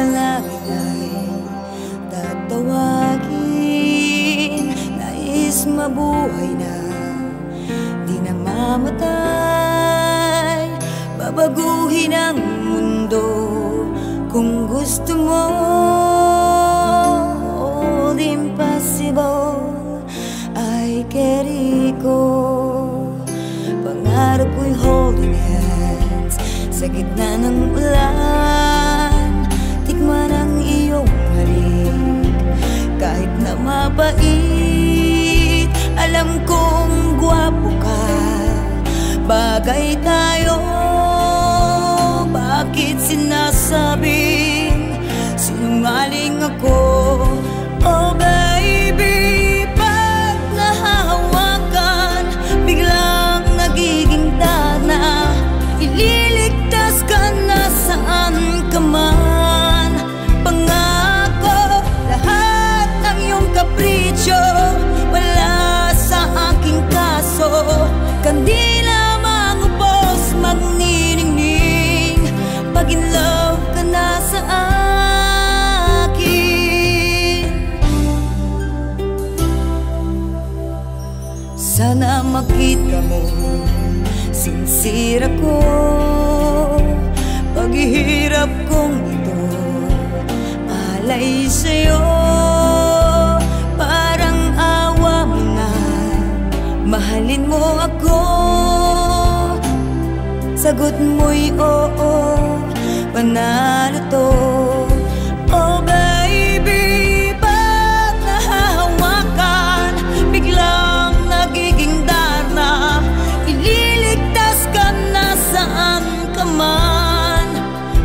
panalangin ay tatawagin. Nais mabuhay na di na mamatay, babaguhin ang mundo kung gusto mo. All the impossible ay carry ko. Pangarap ko'y holding hands sa gitna ng ulan. Tikman ang iyong halik kahit na mapait. Alam kong gwapo ka, bagay tayo. Bakit sinasabing sinungaling ako? Oh baby, pag nahahawakan, biglang nagiging tana. Ililigtas ka na saan ka man. Pangako, lahat ng iyong kapritsyo wala sa aking kaso. Kandila mangupos, magniningning, pag in love ka na sa akin. Sana makita mo, sincere ako. Paghihirap kong ito, alay sa'yo. Parang awa mo na, mahalin mo ako. Sagot mo'y oo, panalo to. Oh baby, pag nahahawakan, biglang nagiging darna. Ililigtas ka na saan ka man.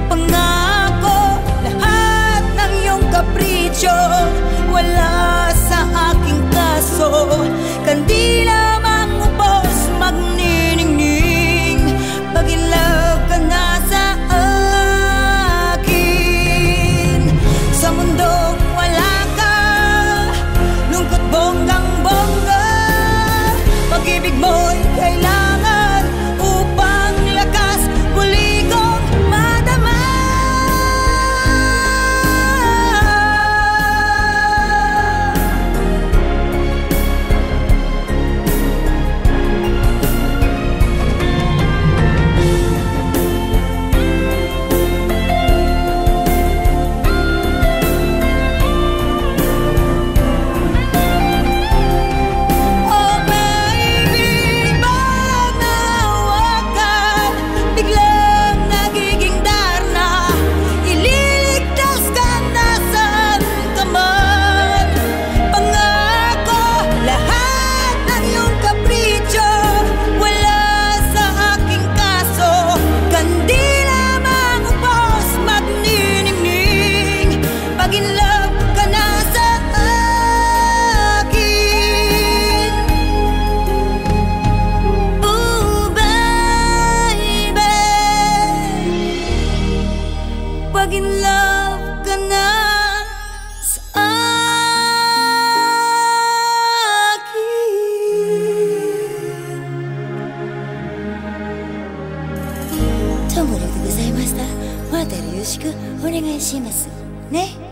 Pangako, lahat ng iyong kapritsyo wala sa aking kaso. Kandila mangupos, magniningning, pag in love ka na sa akin. Sa mundong wala ka, lungkot bonggang-bongga, pag-ibig mo'y kailangan upang lakas muli kong madama. Pag in love ka na sa akin. ともりでございました。またよろしくお願いしますね。